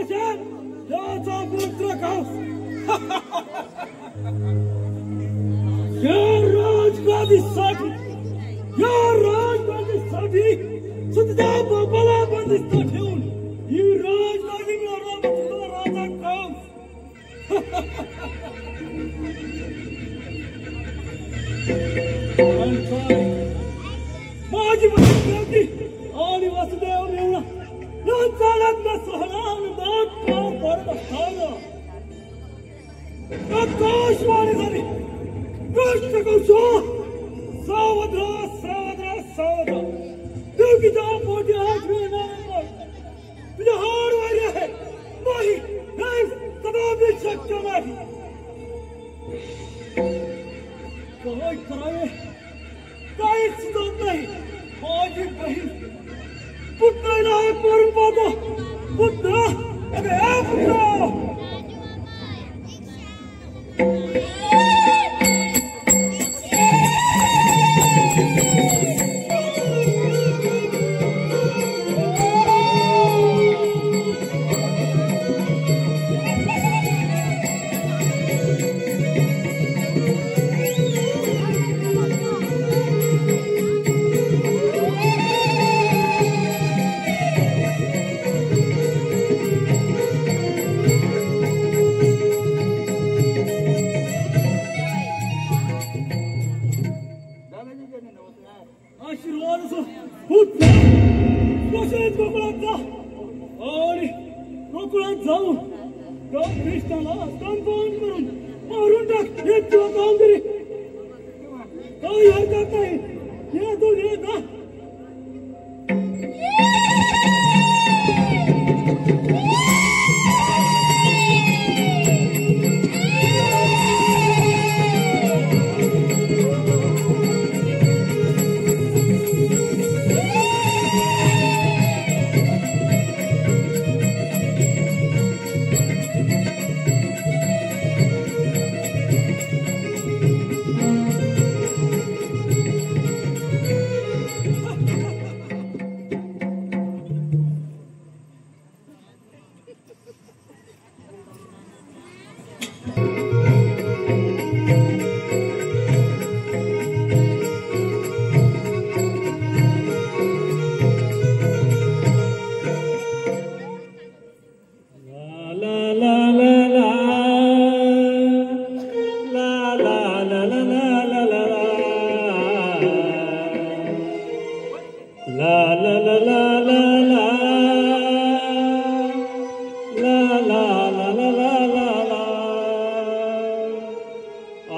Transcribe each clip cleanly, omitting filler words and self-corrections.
इंद्रसेन याचा पुत्र कास या राजगादीसाठी सध्या बाबाला बंदिस्त ठेवून ही राजगादी मिळवला राजा कास माझी बहिणी आणि वसुदेव मिळवला लग्न सोहळा पडत असताना आकाशवाणी झाली कृष्ण कौशा सावध देवकीच्या पोटी हात मिळणार तुझ्या हाडवारी आहे नाही कदापि शक्य नाही काय करावे काही सुचत नाही माझी बहीण पुत्राला करून पाहतो पुत्र आशीर्वाद आणि गोकुळात जाऊन कृष्णाला स्तनपान करून मारून टाक हे तुला कामगिरी काही हरकत नाही ये तू ये ना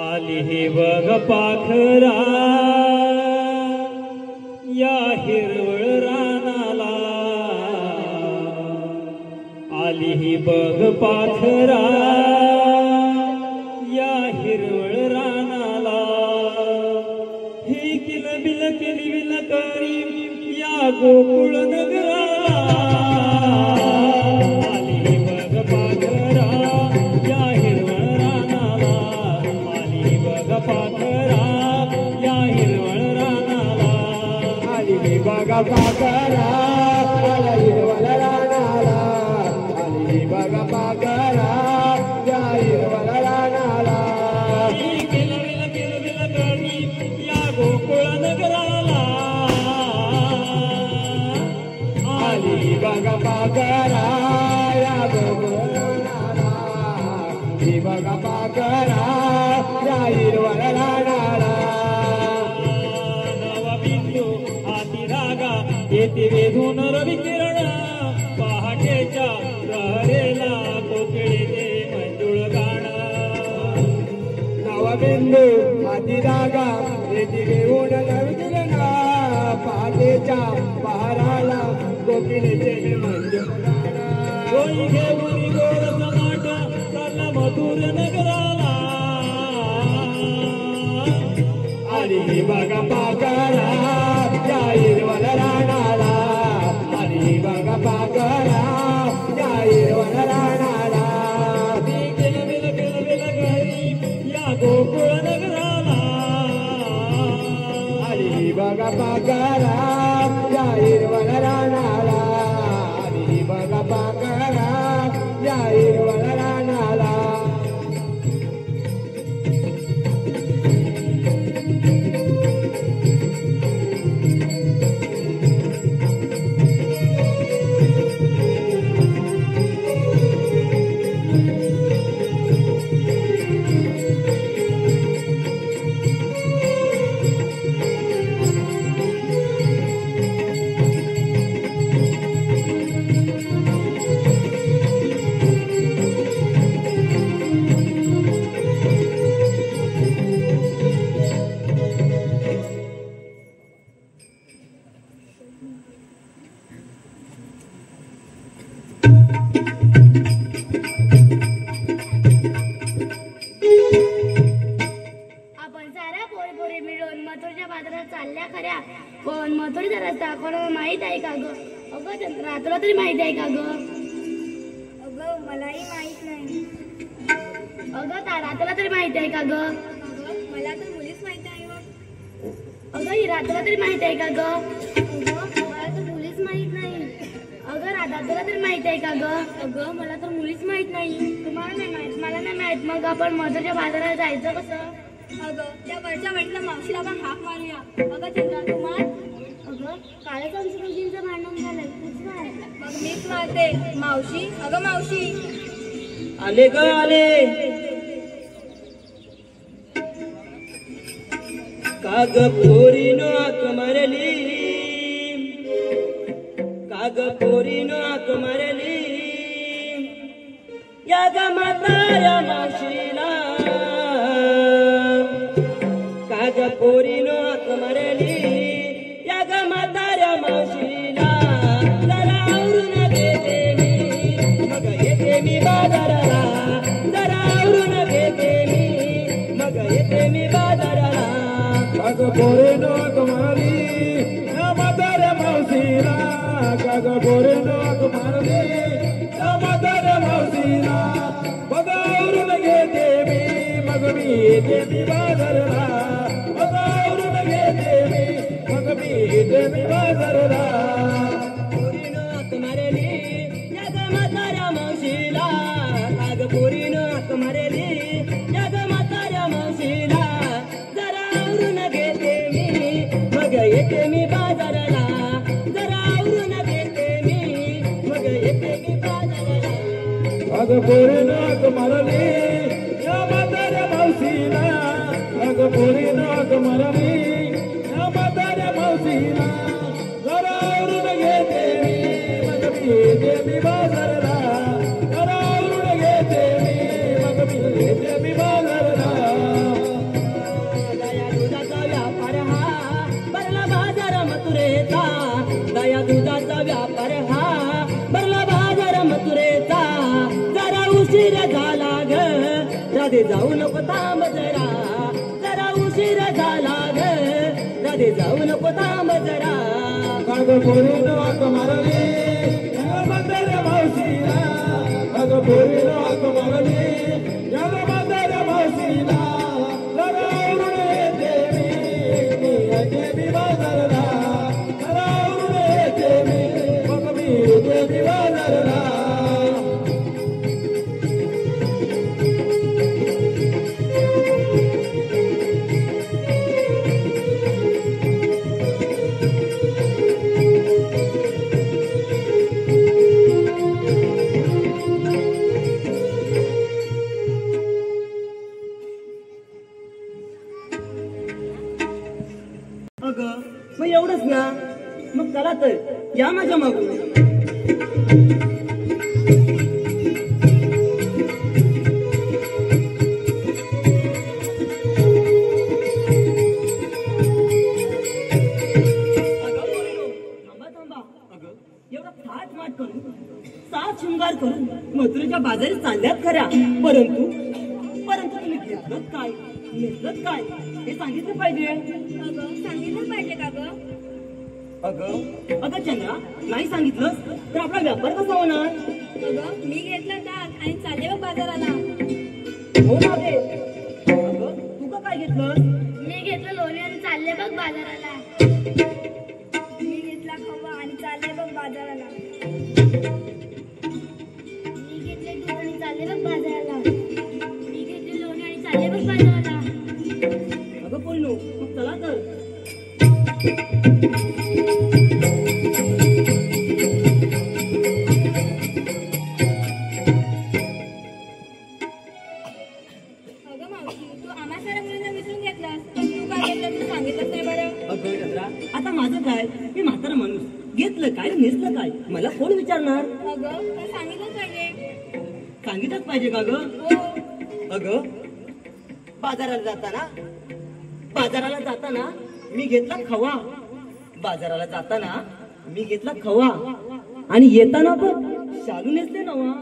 आली ही बघ पाखरा या हिरवळ रानाला आली ही बघ पाखरा या हिरवळ रानाला ही किलबिल किलबिल करी या गोकुळ नगराला आली ही बघ पाखरा या हिरवळ रानाला आली बघ पाखरा या हिरवळ रानाला आली बघ पाखरा या हिरवळ रानाला आली बघ पाखरा या हिरवळ रानाला किलबिल किलबिल करी या गोकुळ नगराला आली बघ पाखरा या गोकुळ रानाला आली बघ पाखरा या हिरवळ रानाला नवबिंदू हाती धागा येते वेधून रवी किरण पहाटेच्या प्रहरेला कोकिळीचे मंजुळ गाणं नवबिंदू हाती धागा येते घेऊन नवगिरणा पहाटेच्या पहाराला कोकिळीचे मंजुळ गाणं गोळी घेऊन गोड समाट चालला मधुर नगराला आली बघ पाखरा या हिरवळ रानाला आली बघ पाखरा या हिरवळ रानाला किलबिल किलबिल घरी या गोकुळ नगराला आली बघ पाखरा या हिरवळ रानाला आली बघ पाखरा चंद्रा तुला तरी माहिती आहे का ग? अगं मलाही माहित नाही. अगं तारा तुला तरी माहिती आहे का ग? अगं मला तर मुलीच माहित आहे बघ. अगं हिरा तुला तरी माहिती आहे का ग? अगं मला तर मुलीच माहित नाही. अगं राधा तुला तरी माहिती आहे का ग? अगं मला तर मुलीच माहित नाही. तुम्हाला नाही माहित, मला नाही माहित. मग आपण मधुरच्या बाजाराला जायचं कसं? अगं त्या वरच्या वाटलं मावशीला आपण हाक मारूया. अगं चंद्रा तू मार. अगं कालच आमचं दोघींचं भांडण झालंय, तूच मार. मग मीच मारते. मावशी अगं मावशी. आले ग आले काग पोरीनो आक मारली काग पोरीनो आक मारली या ग म्हाताऱ्या मावशीला काग पोरीनो आक मारली या ग म्हाताऱ्या मावशीला जरा आवरून घेते मी मग येते मी बाजाराला जरा आवरून घेते मी मग येते मी बाजाराला काग पोरीनो आक मारली या म्हाताऱ्या मावशीला काग पोरीनो आक मारली या म्हाताऱ्या मावशीला बघावरून घेते मी मग मी येते मी बाजारला बघावरून घेते मी मग मी येते मी बाजारला पोरीनो हाक मारली या ग म्हाताऱ्या मावशीला काग पोरीनो हाक मारली या ग म्हाताऱ्या मावशीला जरा आवरून घेते मी मग येते मी बाजाराला जरा आवरून घेते मी मग येते मी बाजाराला काग पोरीनो आक मारली या म्हाताऱ्या मावशीला काग पोरीनो आक मारली या म्हाताऱ्या मावशीला घरावरून घेते मी मग मी येते मी बाजारला घरावरून घेते मी मग मी येते मी बाजारला दया दुधाचा व्यापार हा भरला बाजार मथुरेचा दया दुधाचा व्यापार हा भरला बाजार मथुरेचा जरा उशीर झाला ग राधे जाऊ नको थांब जरा उशीर झाला ग राधे जाऊ नको थांब जरा काग पोरीनो आक मारली या म्हाताऱ्या मावशीला काग पोरीनो आक मारली या म्हाताऱ्या मावशीला घरावरून येते मी येते मी बाजारला घरावरून येते मी मग मी येते मी बाजारला अगं मग एवढंच ना मग चला तर या माझ्या मागून सात शृंगार करून मथुरेच्या बाजारी चालल्यात खऱ्या परंतु तुम्ही घेतलं काय नेसलं काय हे सांगितलं पाहिजे. अगं सांगितलं पाहिजे का ग? अगं चंद्रा नाही सांगितलं तर आपला व्यापार कसा होणार. अगं मी घेतलं ताक आणि चालले बघ बाजाराला. हो ना रे. अगं तू का काय घेतलं. मी घेतलं लोणी आणि चालले बघ बाजाराला. मी घेतला खवा आणि चालले बघ बाजाराला. मी घेतले दूध आणि चालले बघ बाजाराला. मी घेतले लोणी आणि चालले बघ बाजाराला. अगं बोललो मग चला तर. अगं मावशी तू आम्हा साऱ्या मुलींना विसरून घेतलास पण तू काय घेतलं तू सांगितलंच नाही बरं. अगं चंद्रा आता माझं काय मी म्हातारा माणूस घेतलं काय नेसलं काय मला कोण विचारणार. अगं पण सांगितलंच पाहिजे. सांगितलंच पाहिजे का ग. हो. अगं बाजाराला जाताना मी घेतला खवा. बाजाराला जाताना मी घेतला खवा आणि येताना पण शालू नेसले नवा.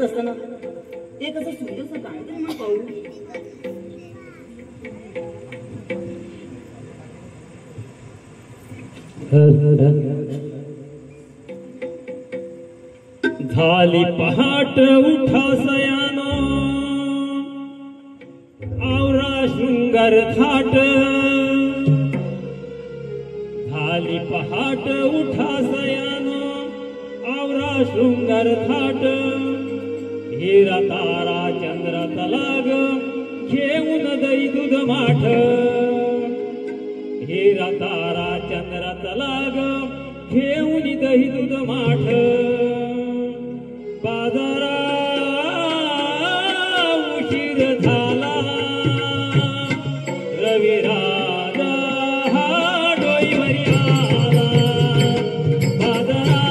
असताना एक असं सुंदरसं गाणं तरी म्हणून पाहू. झाली पहाट उठा सयानो आवरा शृंगार थाट. झाली पहाट उठा सयानो आवरा शृंगार थाट. हिरा तारा चंद्र तलाग घेऊन दही दूध माठ. हिरा तारा चंद्र तलाग घेऊन दही दूध माठ. बाजारा उशीर झाला रविराजा हा डोईवरी आला. बाजारा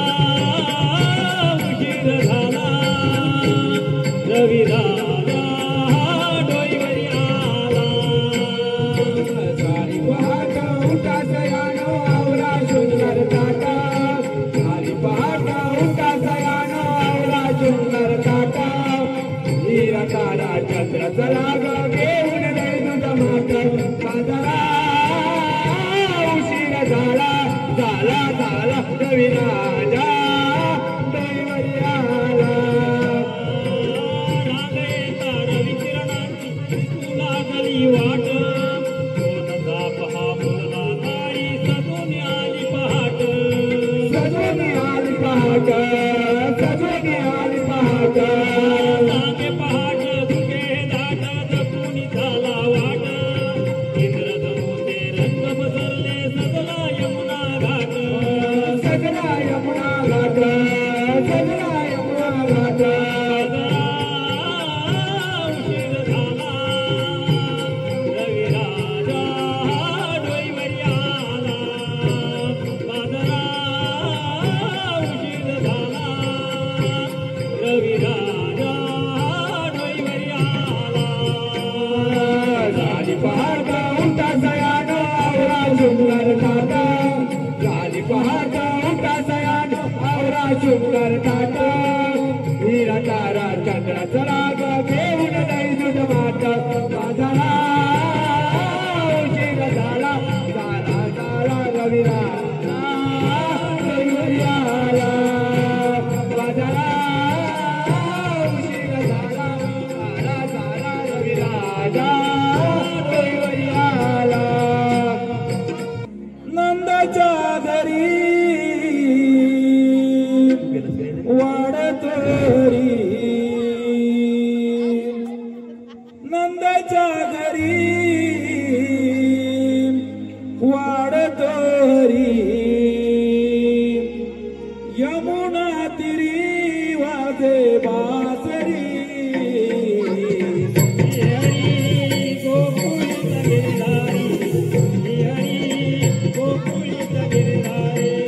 उशीर झाला रविराजा हा डोईवरी आला. सारी पहाट उठा सयानो आवरा शृंगार थाटा. सारी पहाट उठा सयानो आवरा शृंगार थाटा. हिरा तारा चंद्र चलाग घेऊन दही दूध माठ. बाजारा उशीर झाला झाला झाला रविराजा डोईवरी आला. रागे तार विकिरणांची लागली वाट. कोणता पहा मुलगा नाही सजून आली पहाट. सजून आली पहाट सजून आली पहाट. लागे पहाट तुझे दाट जपून झाला वाट. इंद्रधनुचे रंग बसरले सजला यमुना घाट. सजना यमुना घाट सजना यमुना घाट. उशीर झाला रविराजा डोईवरी आला. बाजारा उशीर झाला रविराजा डोईवरी आला. झाली पहाट उठा सयानो आवरा शृंगार थाटा. झाली पहाट उठा सयानो आवरा शृंगार थाटा. हिरा तारा चंद्र चलाग घेऊन दही दूध माठ. बाजारा उशीर झाला झाला झाला रविराजा डोईवरी आला. बाजारा उशीर झाला झाला झाला रविराजा डोईवरी आला. नंदाच्या घरी वाडतोरी. नंदाच्या घरी वाडतोरी. यमुना तिरी वाजे बासरी. हरी गोकुळित गिरधारी. हरी गोकुळित गिरधारी.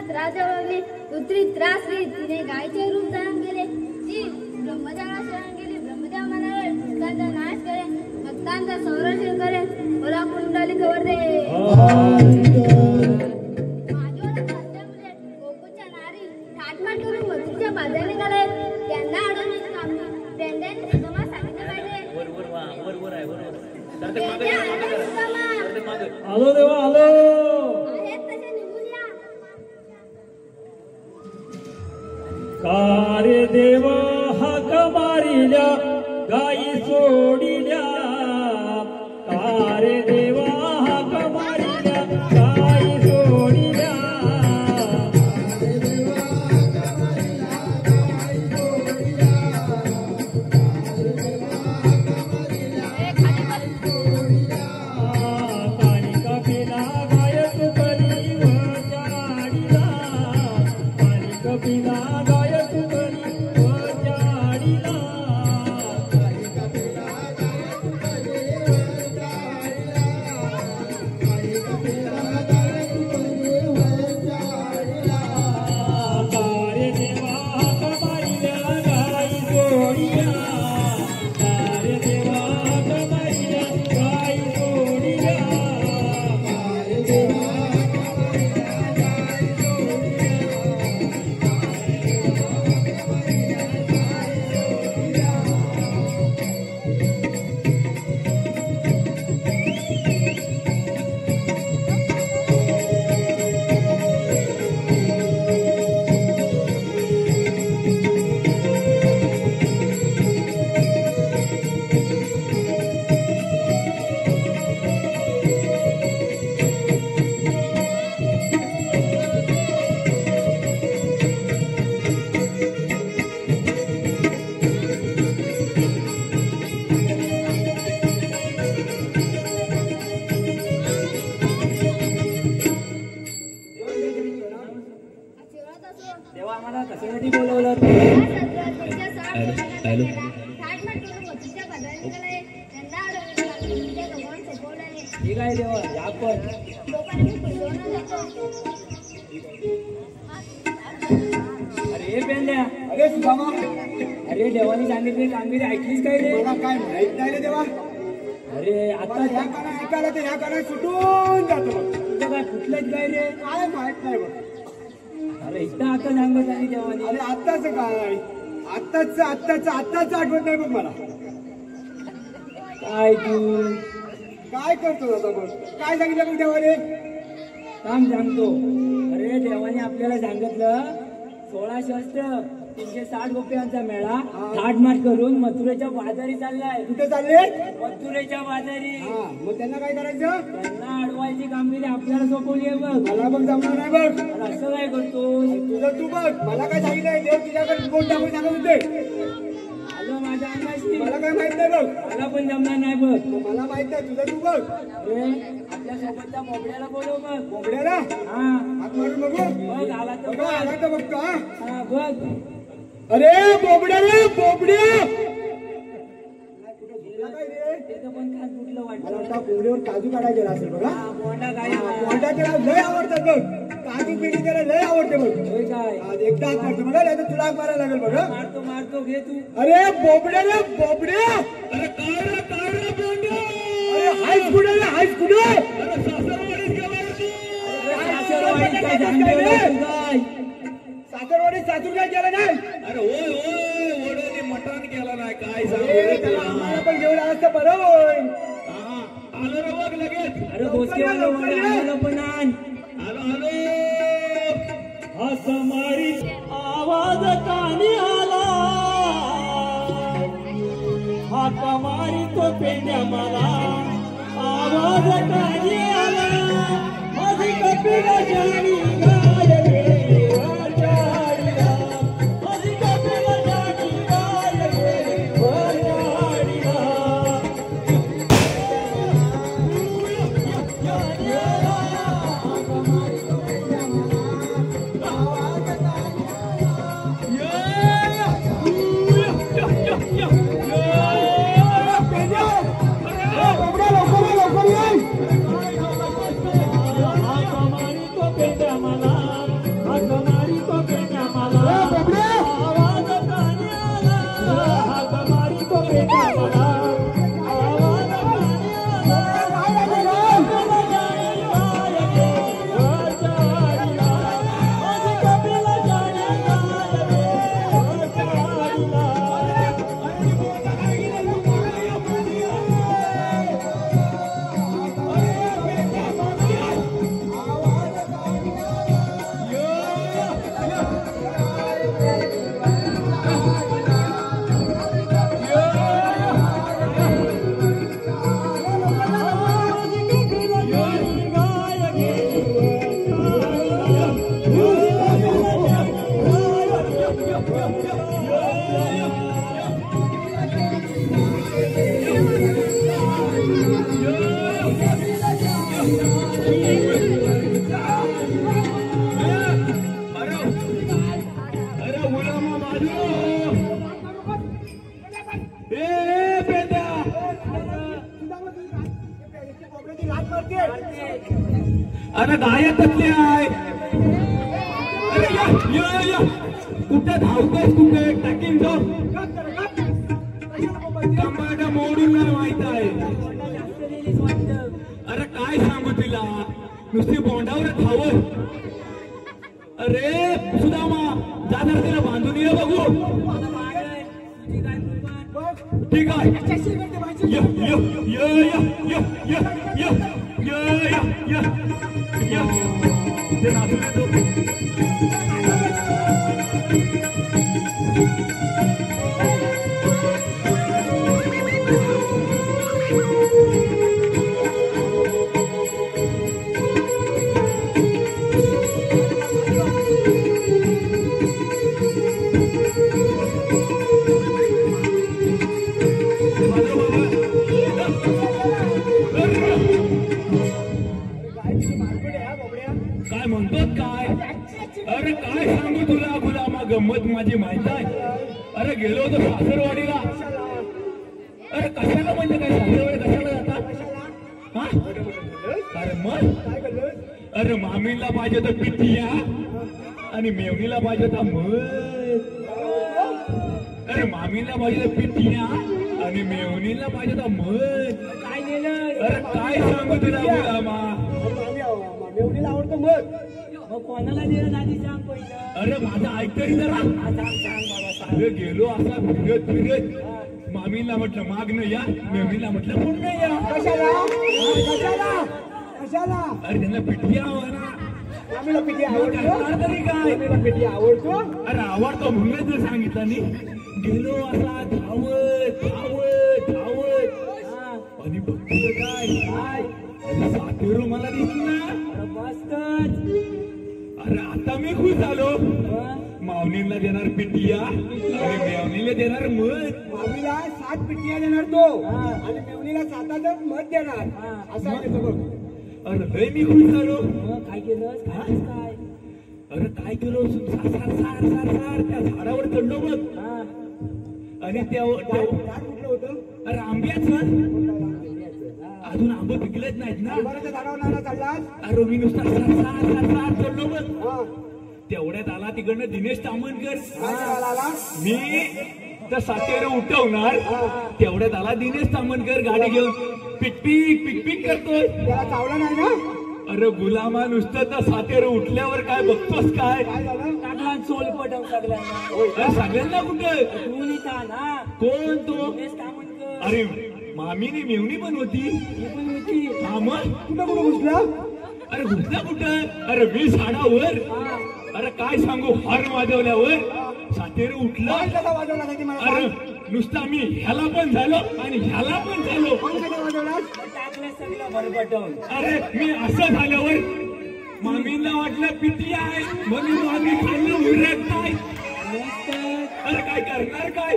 त्रास देऊ लागली. दुसरी त्रासली तिने गायचे रूप धारण केले. ती ब्रह्मदेवाला शरण गेली. ब्रह्मदेव म्हणाले भक्तांचा नाश करे, भक्तांचा संरक्षण करे, मला कुंडली कवर दे. माझ्यावर असल्यामुळे गोकुळच्या नारी थाटमाट करून मथुरेच्या बाजारात निघाले. त्यांना अडवण्याचे काम त्यांनी सुदामा सांगितले पाहिजे. आलो देवा आलो. आहेत तसे निघून या. कार्य देवा हाक मारिल्या गाई सोडिल्या. कार्य देवा हाक मारिल्या गाई सोडिल्या. कालिका पिला गाय तुकली वचाडीला. कालिका पिला गाय तुकली वचाडीला. कार्य देवा हाक मारिल्या गाई सोडिल्या. कार्य देवा हाक मारिल्या गाई सोडिल्या. आशीर्वाद असो. देवा आम्हाला कशासाठी बोलवलं? ठीक आहे देवा या पण. अरे पेंड्या, अरे सुदामा, अरे देवाने सांगितले कामगिरी ऐकलीस काय रे? मला काय माहित नाही रे देवा. अरे आता आता ह्या काना ऐकायला तर ह्या काना सुटून जातो. तुझं काय फुटलंच काय रे? काय माहित नाही बघ. अरे इथं आता सांगत आणि देवाने. अरे आत्ताच काय आत्ताच आठवत नाही बघ मला. काय तू काय करतो आता बघ. काय सांगितलं बघ देवाने? काम सांगतो. अरे देवाने आपल्याला सांगितलं 16 शस्त्र 360 रुपयांचा मेळा थाटमाट करून मथुरेच्या बाजारी चाललाय. कुठे चालले? मथुरेच्या बाजारी. हा मग त्यांना काय करायचं? त्यांना अडवायची कामगिरी आपल्याला सोपवली आहे बघ. मला बघ जमणार नाही बघ. अरे असं काय करतोस? तुझं तू बघ. मला काय सांगितलंय देव तुझ्याकडे रिपोर्ट टाकून सांगत होते. आलं माझ्या अंगाशी. मला काय माहित नाही बघ. मला पण जमणार नाही बघ. मला माहित नाही. तुझं तू बघ. अरे आपल्या सोबतच्या बोबड्याला बोलव बघ. कोंबड्याला हा हात मारून बघू. बघ आला तर बघा आला तर बघतो हा. हा बघ. अरे बोबड्या रे बोबड्या. तुला काय रे? त्याचं पण खास कुठलं मला वाटतं? वाटतं कोंबडीवर काजू काढायला गेला असेल बघा. कोंडा काय कोंडा त्याला लय आवडतात बघ. काजू पेढी त्याला लय आवडते बघ. होय काय? आज एकदा हात मारतो बघा नाही तर तुला हात मारायला लागेल बघा. मारतो मारतो घे तू. अरे बोबड्या रे बोबड्या. अरे काय रे बोंड्या. अरे हायच कुठे रे हायच कुठे? अरे सासरवाडीत गेला रे तू. अरे सासरवाडीत काय झांगेला तू काय? सासरवाडीत सासूर काय केलं नाही? अरे होय होय वडोनी मटण केला नाही काय अरे त्याला आम्हाला पण घेऊन आलं तर बरं होईल. आलो रे बघ लगेच. अरे दोस्तीवाला आम्हाला पण आण. आलो हा समारी आवाज कानी आला. हा कमारी तो पेंड्या मला आवाज कानी आला. माझी कपिला जाणी गाय गे वाचाडीला. माझी कपिला जाणी गाय गे वाचाडीला. या कुठे धावतोस कुठे टाकीन तो कंबाड मोडून नाही माहित आहे. अरे काय सांगू तिला नुसती बोंडावर धावत. अरे सुदामा जा जरा तिला बांधून ये बघू. ठीक आहे य य य य य य य य य ते नाचून येतो. काय म्हणतो काय. अरे काय सांगू तुला गुलामा गंमत माझी माहित आहे. अरे गेलो होतो सासरवाडीला. अरे कशाला म्हणजे काय सासरवाडी कशाला जातात हा. अरे मग अरे मामीला पाहिजे तर पिठिया आणि मेवणीला पाहिजे तर मध. अरे मामीला पाहिजे तर पिठिया आणि मेवणीला पाहिजे तर मध. काय नेलं. अरे काय सांगू तुला गुलामा. मेवणीला आवडतं मग कोणाला दिलं आधी सांग पहिलं. अरे माझं ऐकतरी जरा. सांग बाबा सांग. अरे गेलो असा फिरत फिरत मामीला म्हटलं मागणं या मेवणीला म्हटलं पुढनं या. कशाला कशाला. अरे त्यांना पिठी आवडा. आम्हाला पिठी आवडतो. तरी काय आम्हाला पिठी आवडतो. अरे आवडतो म्हणून जर सांगितलं नाही. गेलो असा धावत धावत धावत आणि बघतो काय काय सातेरू मला दिसला. मस्तच. अरे आता मी खुश झालो. मावनीला देणार पिटिया आणि मेवणीला देणार मध. मामीला 7 पिठ्या देणार तो आणि मेवणीला 7चं मध देणार. असं आहे त्याचं बघ. अरे लय मी खुश झालो. काय केलं काय. अरे काय केलो सार सार सार सार सार त्या झाडावर चढलो बघ. आणि त्या कुठलं होतं. अरे आंब्याचं अजून आंबे पिकलेच नाहीत ना. बरं झाडावर नाना चाललास. अरे मी नुसता सार सार सार सार चढलो बघ. तेवढ्यात आला तिकडनं दिनेश तामणकर. मी तर सातेर उठवणार तेवढ्यात आला दिनेश तामणकर गाडी घेऊन पिकपिक पिकपिक करतोय. त्याला चावला नाही ना. अरे गुलामा नुसतं तर सातेर उठल्यावर काय बघतोस काय. टाकला सोल पटव सगळ्यांना. अरे सगळ्यांना कुठे तू निघा ना. कोण तो. कामणकर. अरे मामीने मेवणी पण होती. हा मग कुठं कुठं घुसला. अरे घुसला कुठं. अरे मी झाडावर. अरे काय सांगू हॉर्न वाजवल्यावर सातेर उठला. कसा वाजवला साठी मला. अरे नुसता मी ह्याला पण झालो आणि ह्याला पण झालो. कसा वाजवला. टाकलं सगळं भरभटवून. अरे मी असं झाल्यावर मामीला वाटलं पिटी आहे म्हणून मामी खाल्लं उरत नाही. अरे काय करणार काय.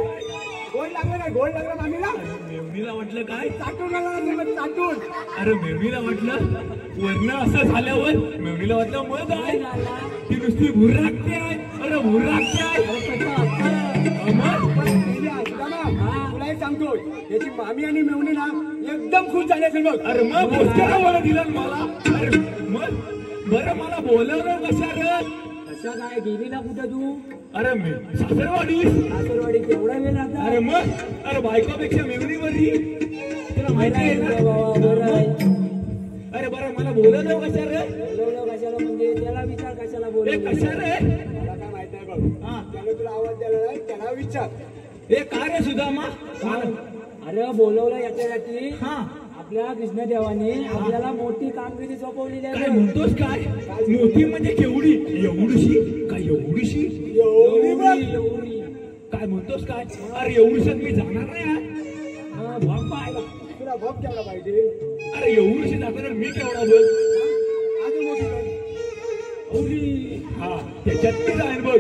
गोड लागलं नाही. गोड लागलं मामीला. मेवणीला वाटलं काय चाटून आला चाटून. अरे मेवणीला वाटलं वर्ण असं झाल्यावर मेवणीला वाटलं मध आहे. ती नुसती भुर्राकते आहे. अरे भुर्राकते आहे. तुला एक सांगतोय याची मामी आणि मेवणी ना एकदम खुश झाले असेल बघ. अरे मग पोचकारा मला दिला मला. अरे मग बरं मला बोलवलं कशाला. कशा काय गेलीला कुठं तू. अरे मी सासरवाडी. सासरवाडी केवढा वेळ लागला. अरे मग अरे बायकोपेक्षा मेवणी बरी तुला माहिती आहे ना. अरे बरं मला बोलवलं कशाला. बोलवलं कशाला म्हणजे त्याला विचार कशाला हे बोलवलं. कशाला मला काय माहिती आहे बघ. त्याला तुला आवाज द्यायला नाही त्याला विचार. हे काय रे सुदामा. अरे बोलवलं याच्यासाठी हा आपल्या कृष्णदेवाने आपल्याला मोठी कामगिरी सोपवलेली काय आहे. म्हणतोस काय. मोठी म्हणजे केवढी. एवढीशी काय एवढीशी. एवढी काय म्हणतोस काय. अरे एवढीशात मी जाणार नाही यार. भोग पाहायला तुला भोग केला पाहिजे. अरे एवढीशी जाताना मी केवढा बघ. अजून मोठी कर. एवढी हा त्याच्यात ती जाईल बघ.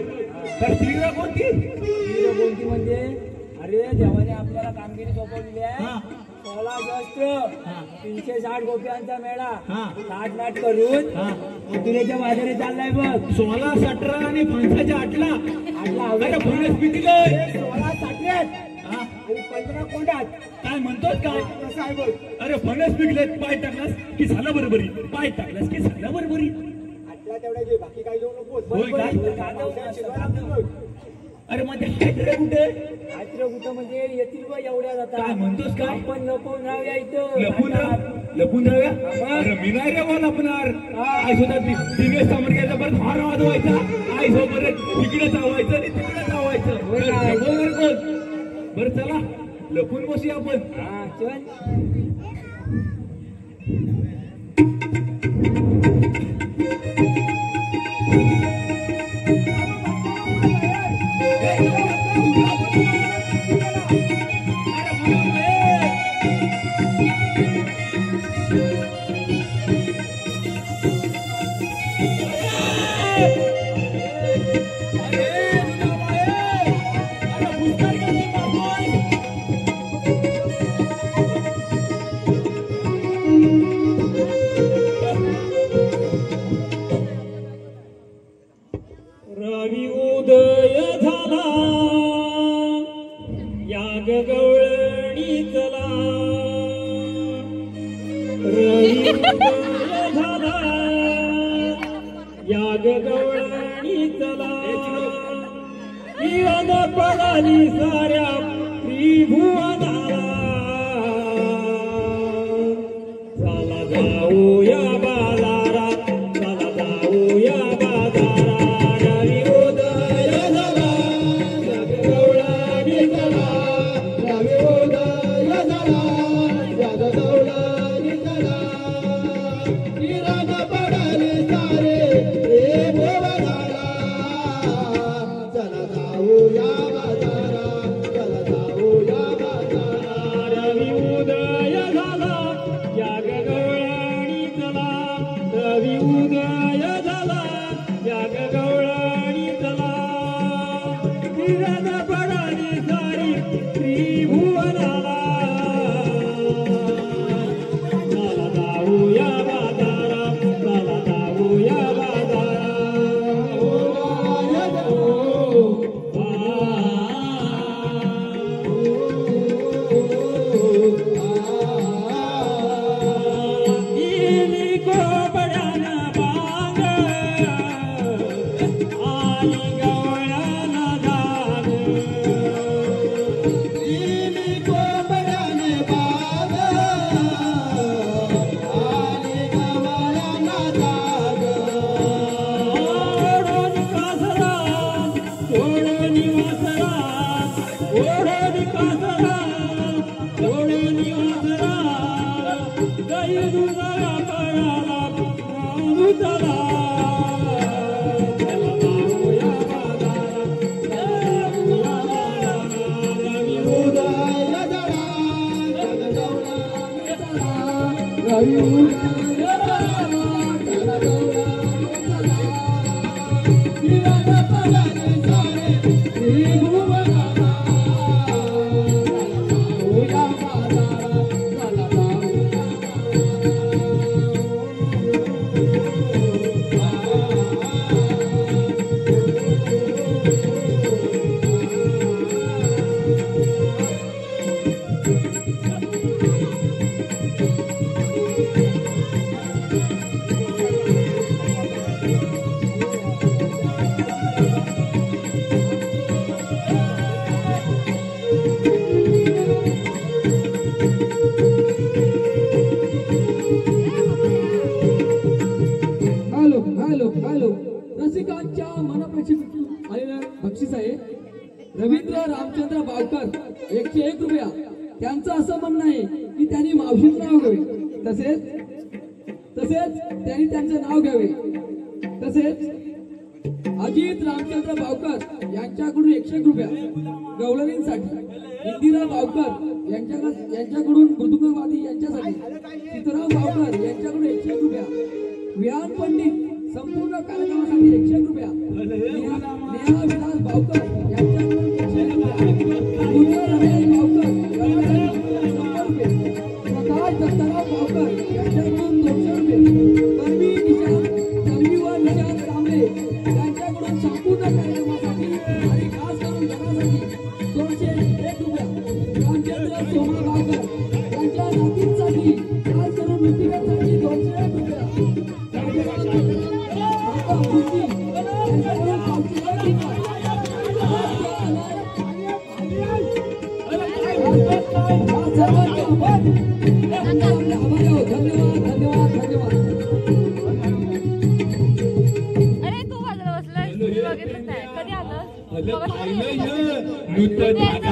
तर स्त्रीला कोणती. कोणती म्हणजे अरे देवाने आपल्याला कामगिरी सोपवलेली आहे. 16 शस्त्र 360 गोप्यांचा मेळा 8 नाट करून मथुरेच्या बाजारी चाललाय बघ. 16, 17 आणि 5च्या 8ला अरे फणस पिकले. 16 साठल्यात आणि 15 कोंडात. काय म्हणतोस काय. कसं आहे बघ. अरे फणस पिकलेत पाय टाकलास की झालं बरोबरी. पाय टाकलास की झालं बरोबरी. आपल्या तेवढ्या जे बाकी काही जाऊ नको होय काय? अरे मग ते कुठे कुठं म्हणजे येतील बा एवढ्या जाता काय म्हणतोस काय? आपण लपून राहूया इथं लपून राहूया? अरे मी नाही रे बा लपणार. आई सुद्धा दिनेश सामंत परत फार वाजवायचा. आई सोबत तिकडे चावायचं आणि तिकडे चावायचं. बरं चला लपून बसूया आपण. हा चल. रवी उदय झाला या गवळणी चला. रवी उदय झाला या गवळणी चला. किरण पडाली साऱ्या त्रिभुवनाला. चला जाऊया बाजारात, चला जाऊया बाजारात. रसिकांच्या मनापाशी आलेलं बक्षीस आहे. रवींद्र रामचंद्र बावकर 101 रुपया. त्यांचं असं म्हणणं आहे की त्यांनी मावशीचं नाव घ्यावे, तसेच त्यांनी त्यांचं नाव घ्यावे. तसेच अजित रामचंद्र बावकर यांच्याकडून 101 रुपया गवळणींसाठी. इंदिरा बावकर यांच्याकडून मृदुंगवादी यांच्यासाठी. सीताराम बावकर यांच्याकडून 101 रुपया. विहान पंडित संपूर्ण कार्यक्रमासाठी 101 रुपया. नेहा विलास बावकर यांच्याकडून 101 रुपया. मुन्ना रमेश बावकर यांच्याकडून 100 रुपये. प्रकाश दत्ताराव बावकर यांच्याकडून 200 रुपये. तन्वी व निशांत कांबळे यांच्याकडून संपूर्ण कार्यक्रमासाठी आणि खास करून जगासाठी 201 रुपया. रामचंद्र सोमा बावकर यांच्या नातींसाठी खास करून ऋतिकासाठी 201 रुपया. कधी आलं अलं पाहिलं नुसतं धागा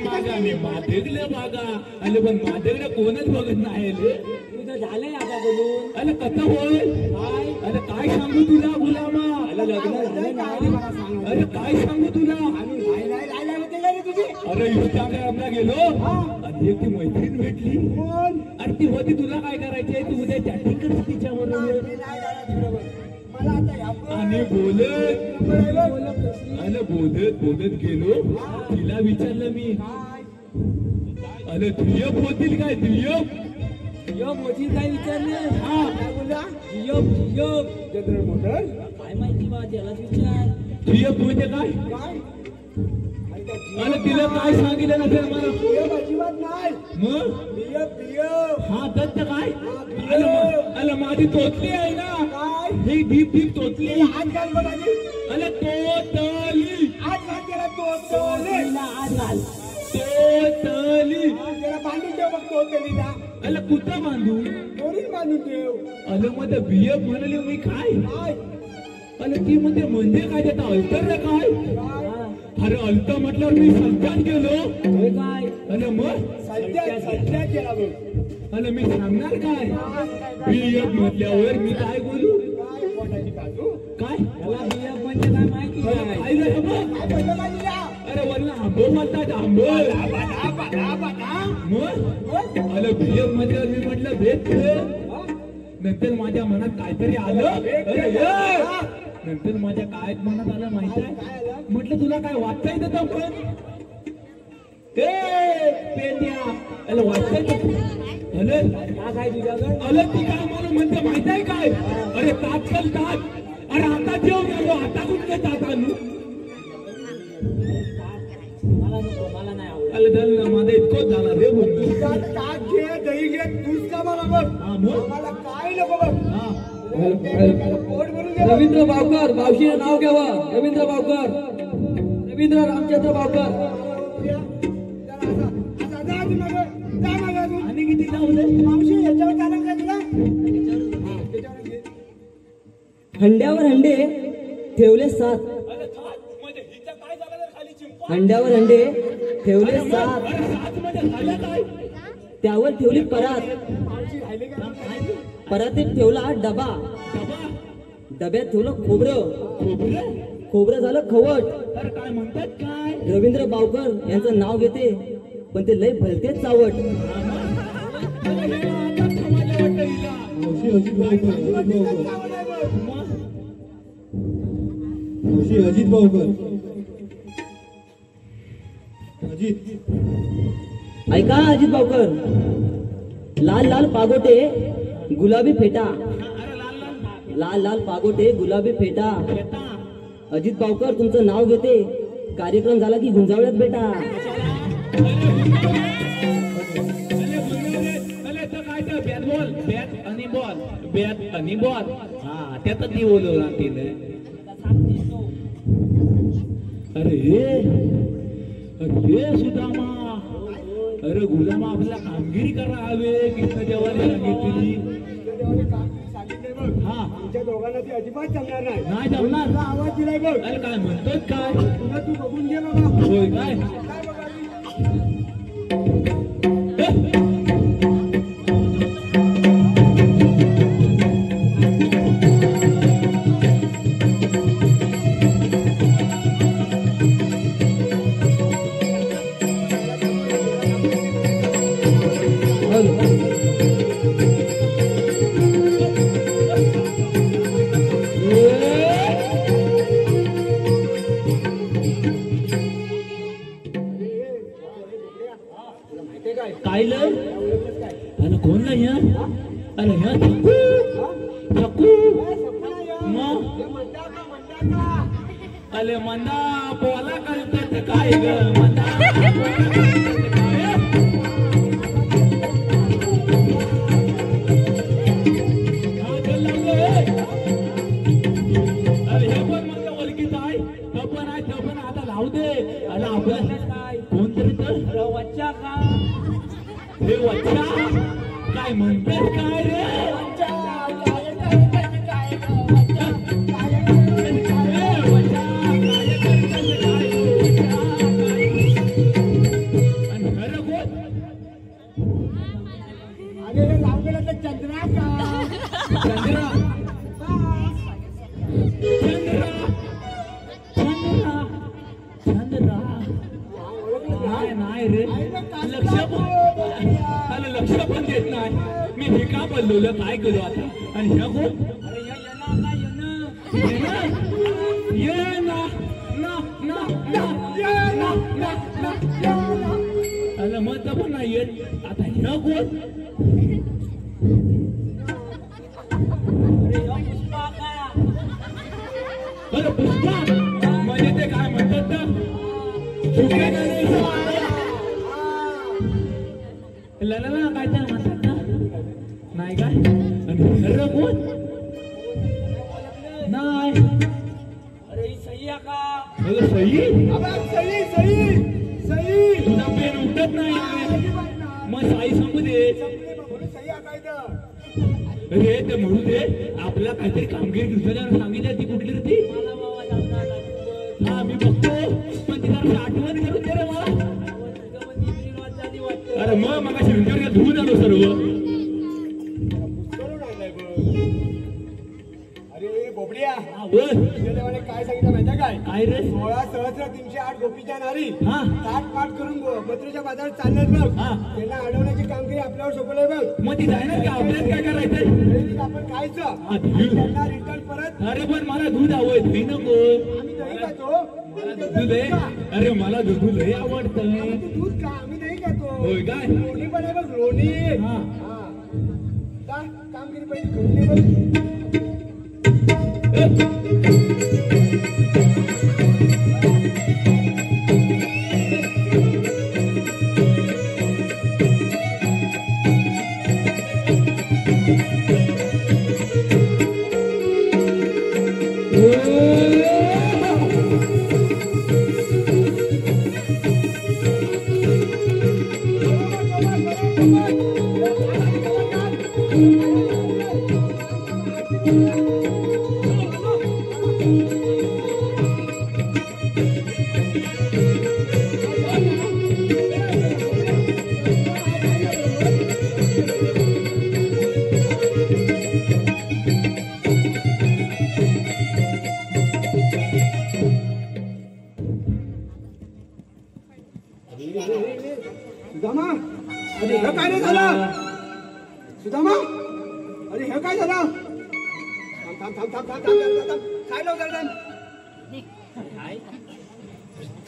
मागा मी माझ्याकडे बघा अले पण माझ्याकडे कोणच बघत नाही आले तुझं झालंय आता बोलून अरे कसं होय अरे काय सांगू तुला गुलामा लग्न झालं नाही अरे काय सांगू तुला अरे इंस्टाग्रामला गेलो आणि एक ती मैत्रीण भेटली अरे ती होती तुला काय करायची तू उद्या चॅटिंग करते तिच्याबरोबर आणि बोलत गेलो तिला विचारलं मी अरे दुय्यम होतील काय दुय्यम मोठी काय विचारले हा जनरल मोटर काय माहिती बा त्यालाच विचार दुय्यम म्हणजे काय अरे तिला काय सांगितलं नसेल मला अजिबात नाही मग हा दत्त काय अरे माझी तोतली आहे ना ही डीप तोतली अरे तोतली अरे कुठं बांधू अरे मग बिय म्हणाली मी काय अरे ती म्हणजे काय देता अल्तर काय अरे अलत म्हटल्यावर मी सध्याच गेलो काय अरे मग अरे मी सांगणार काय बियप म्हटल्यावर मी काय बोलू काय म्हणजे काय माहिती काय झालं मग अरे वरला आंबो म्हणतात आंबो मग अरे बियप म्हटल्यावर मी म्हटलं भेट नंतर माझ्या मनात काहीतरी आलं अरे नंतर माझ्या काय मनात आलं माहित आहे म्हटलं तुला काय वाचता येतं का पण वाचता येतं काय तुझ्याकडे अरे ती काय मला म्हणते माहित आहे काय अरे तात्काळ तात अरे आता जेवण आलो आता कुठे तात आलो मला नको मला नाही आवडत अरे झालं माझं इतकंच झालं रे बोल दही घे तूच का बरोबर हा मग मला काय नको बघ हा रवींद्र बावकर मावशीने नाव घ्यावं रवींद्र बावकर रवींद्र रामचंद्र बावकर आणि किती लावलं मावशी याच्यावर चालेल का तुला हंड्यावर हंडे ठेवले 7 अरे सात म्हणजे हिचं काय झालं रे खाली चिंपा हंड्यावर हंडे ठेवले 7 अरे सात म्हणजे झालं काय त्यावर ठेवली परात परातीत ठेवला डबा बाबा डब्यात ठेवलं खोबरं खोबरं झालं खवट तर काय म्हणतात काय रवींद्र बावकर यांचं नाव घेते पण ते लय भलतेच चावट अजित बावकर अजित ऐका अजित बावकर लाल लाल पागोटे गुलाबी फेटा लाल लाल पागोटे गुलाबी फेटा अजित बावकर तुमचं नाव घेते कार्यक्रम झाला की गुंजावळ्यात बेटा बॅट आणि बॉल हा त्यात ती बोलवला तिने अरे सुदामा अरे गुलामा आपल्याला कामगिरी करा हवे कृष्ण देवाने सांगितली हा तुमच्या दोघांना ती अजिबात जमणार नाही नाही जमणार आवाज दिलाय बघ अरे काय म्हणतोय काय तुला तू बघून घे बाबा होय काय काय लय अरे कोण नाही अरे ह्या थकू मग अरे मंदा बोला करतात काय ग मंदा अरे हे पण मग ओळखीत आहे पण आहे पण आता लावू दे अरे आपलं काय कोणतरी तर वच्चा का हे वच्चा काय म्हणतात काय रे बोलवलं काय करू आता आणि ह्या कोण अरे मत पण नाही येत आता ह्या कोण बरं पुष्पा म्हणजे ते काय म्हणतात ना लला काय तर म्हणतात ना नाही काय खरं कोण नाही अरे ही सही आहे का अगं सई सई सई सई तुझा पेन उठत नाही मग साई सांगू दे सई आकायचं अरे ते म्हणू दे आपल्याला काहीतरी कामगिरी दुसऱ्याला सांगितलं ती कुठली रे ती मला बाबा जाणार हा मी बघतो पण तिला आठवण करून दे रे मला अरे मग शिवंजर धुवून आलो सर्व अरे बोबड्या बोल देवाने काय सांगितलं माहिती काय काय रे 16 सहस्र 308 गोपीच्या नारी हा. ताट पाठ करून मथुरेच्या बाजारात चालणार बघ हा. त्यांना अडवण्याची कामगिरी आपल्यावर सोपवलंय बघ मग ती जाणार का आपल्याला काय करायचंय तरी आपण खायचं हा, धुई. त्यांना रिटर्न परत अरे पण मला दूध आवड नाही नको आम्ही दही खातो मला दूध आहे अरे मला दूध लय आवडतं तू दूध खा आम्ही दही खातो होय काय लोणी पण आहे बघ लोणी हा. हा. जा, कामगिरी पहिली करून दे बघ सुदामा अरे हे काय रे झालं सुदामा अरे हे काय झालं थांब थांब थांब थांब थांब थांब थांब काय लाव जरा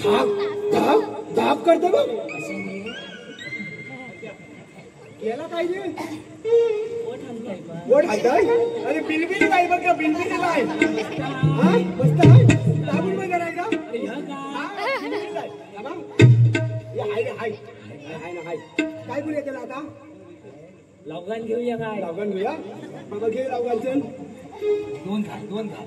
धाप धाप धाप करतो बघ केला पाहिजे बोट हायताय अरे बिलबिली काय बघ बिलबिली काय हा मस्त आहे दाबून बघ जरा एकदा काय बोलूया त्याला आता लवगान घेऊया काय लावगण घेऊया बाबा घे लावगण चल दोन घाल दोन घाल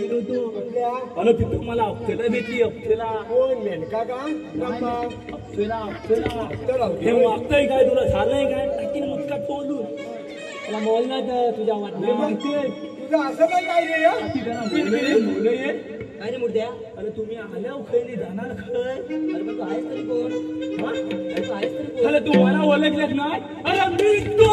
आणि तिथं मला अप्सरा भेटली अप्सरा कोण मेनका का अप्सरा हे वागतंय काय तुला झालंय काय टाकीन मुटका तोलून मला बोल ना तर तुझ्या वाटण्या माहितीये तुझं असं काय रे काय रे मूर्त्या अरे तुम्ही आल्या उखळली जाणार खय अरे पण तू आहेस तरी कोण अरे तू आहेस तरी कोण अरे तू मला ओळखलेस ना अरे मी तो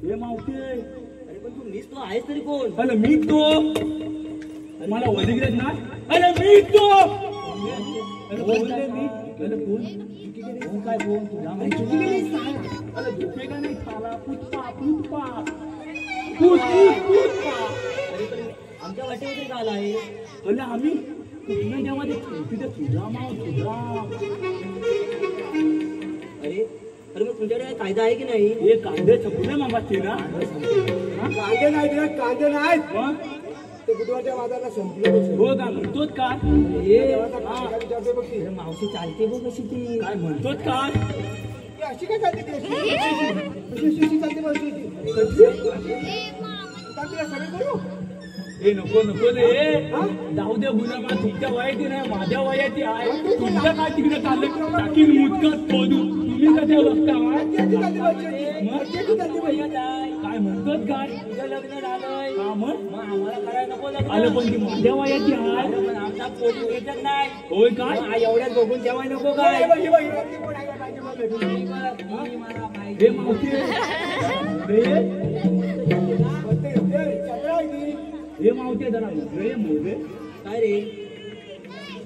हे मावते अरे पण तू मीच तो आहेस तरी कोण अरे मी तो मला ओळखलेस ना अरे मी तो अरे बोलले मी अरे कोण काय कोण तुला माहिती अरे झोपे का नाही खाला पुष्पा अरे पण आमच्या वाटेमध्ये का आला आहे अरे आम्ही कुठल्या जेव्हा तिथे तुझा माव तुझा अरे अरे मग तुमच्याकडे काय कायदा आहे की नाही हे कांदे छपुले मामाचे ना कांदे नाही कांदे नाहीत ते बुधवारच्या बाजारला संपलं हो का म्हणतोच काय हे विचारते बघ ती मावशी चालते बघ कशी ती काय म्हणतोच काय अशी काय चालते ती अशी चालते मावशी चालते सगळे करू ए नको नको रे जाऊ दे गुलाबा तुमच्या वयाची नाही माझ्या वयाची आहे तुमच्या काय तिकडे चाललं टाकीन मुतकत खोदू तुम्ही कशा बघता काय म्हणतात काय तुझं लग्न झालंय हा मग आम्हाला करायला नको लग्न. आलं पण ती माझ्या वयाची आहे पण आमचा पोरी भेटत नाही होय काय एवढ्यात बघून जेवाय नको काय हे मावशी हे मावशी जरा मोठे मोठे काय रे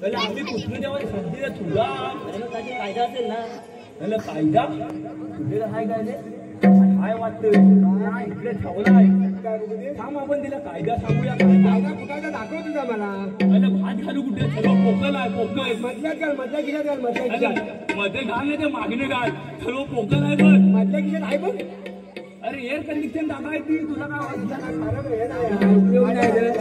त्याला आम्ही कुठलं जेव्हा संधीला तुला अरे मग काही कायदा असेल ना त्याला कायदा तुझे हाय काय रे हाय वाटतं इकडे ठेवला आहे थांब आपण तिला कायदा सांगूया कायदा दाखव तुझा मला अरे भात घालू कुठे सर्व पोकल आहे पोकल मधल्या घाल मधल्या खिशात घाल मधल्या अरे खिशात मध्ये घाल नाही ते मागणे घाल सर्व पोकल आहे बघ मधल्या खिशात आहे बघ अरे एअर कंडिशन दाबायची तुला काय वाटतं उपयोग नाही रे.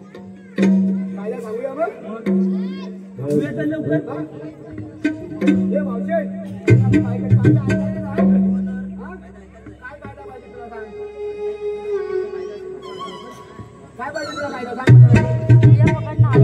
कायदा सांगूया मग जाऊया तर लवकर हे मावशे काय कायदा ऐकायला नाही? हा? काय कायदा पाहिजे तुला सांग काय पाहिजे तुला कायदा सांग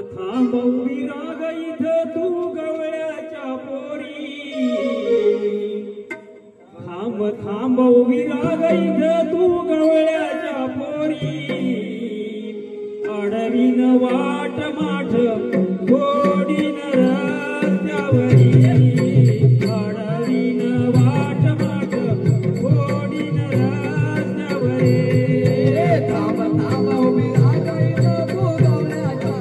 थांब विराग इथं तू गवळ्याच्या पोरी थांब विराग इथं तू गवळ्याच्या पोरी अडवीन वाट माठ गोडीन रस्त्यावरी अडवीन वाट माठ गोडीन रस्त्यावरी थांब विराग इथं तू गवळ्याच्या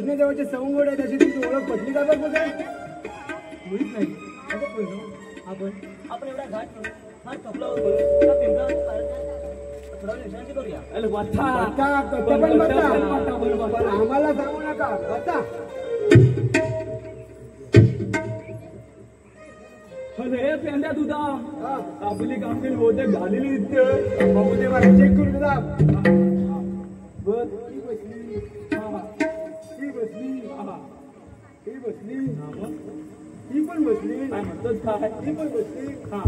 कृष्णदेवाचे सवंगड आहे त्याची तुमची ओळख पटली का बघ बघा मुळीच नाही आपण एवढा घाट करू फार कपलावर करू त्या पिंपळावर थोडा वेळ विश्रांती करूया. अरे वाथा बता, कट्टा पण बता. पण आम्हाला सांगू नका बता. अरे पेंड्या तुझा हा. आपली कामगिरी बहुतेक झालेली इथे बघू दे मला चेक करू तुझा बर ही बसली ही बसली ही बसली ही पण बसली काय म्हणतोस काय ही पण बसली हा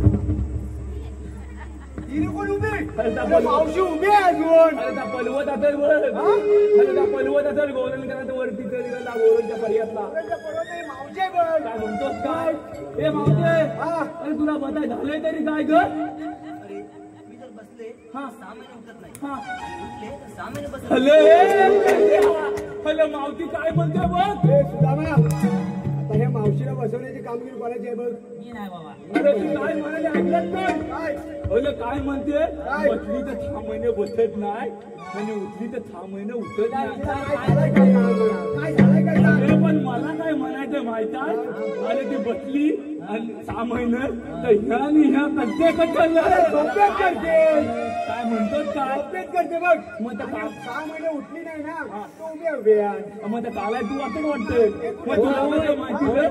ही कोण उभी अरे त्या अरे मावशी उभी आहे अजून अरे त्या पलवत असेल वर हा? अरे त्या पलवत असेल गोरण करायचं वरती गेला गोरणच्या पर्यातला अरे पर्वत आहे, मावशी आहे बघ. काय म्हणतोस काय ए मावते हा. अरे तुला बताय झालंय तरी काय ग अरे मी जर बसले हा. 6 महिने उठत नाही हा उठले तर 6 महिने बसले. हॅलो मावती काय म्हणते बघ ए, सुदामा, आता ह्या मावशीला बसवण्याची कामगिरी कोणाची आहे बघ मी नाही बाबा. अरे तू काय म्हणाले ऐकलं काय काय अरे काय म्हणते काय? बसली तर 6 महिने बसत नाही आणि उठली तर 6 महिने उठत नाही काय झालंय काय सांग? काय झालंय काय सांग? अरे पण मला काय म्हणायचं माहित आहे अरे ती बसली आणि 6 महिने तर ह्या आणि ह्या प्रत्येक झोपेत करते काय म्हणतोस काय झोपेत करते बघ मग तर का- 6 महिने उठली नाही ना तो उभी आहे उभी आहे. मग तर कालाय तू असं वाटतंय मग तुला कसं माहिती रे?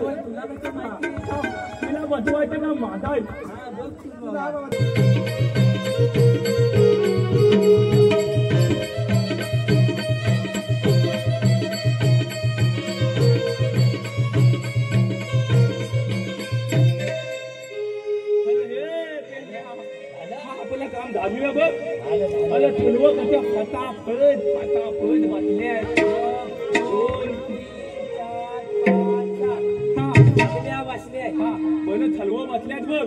तिला बसवायचं ना माझा तुला बाबा. आपलं काम झालं बघ मला ठुलवं कशा फटाफट वाचल्या 2, 3, 4, 5, 6 बरं ठलवं बसल्यात बघ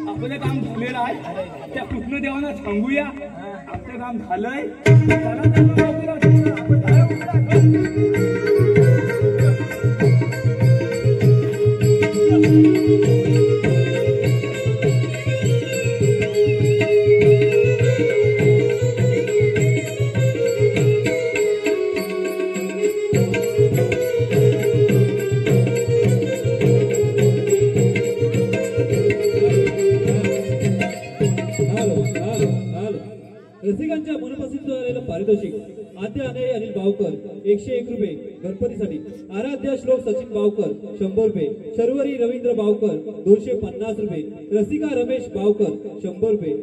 आपलं काम झालेलं आहे त्या कृष्णदेवांना सांगूया आपलं काम झालंय चला तर मग बाजूला ठेवूया. आपण रसिकांच्या मनपसंत झालेलं पारितोषिक आद्य अनिल बावकर 101 रुपये गणपतीसाठी आराध्य श्लोक सचिन बावकर 100 रुपये शर्वरी रवींद्र बावकर 250 रुपये रसिका रमेश बावकर 100 रुपये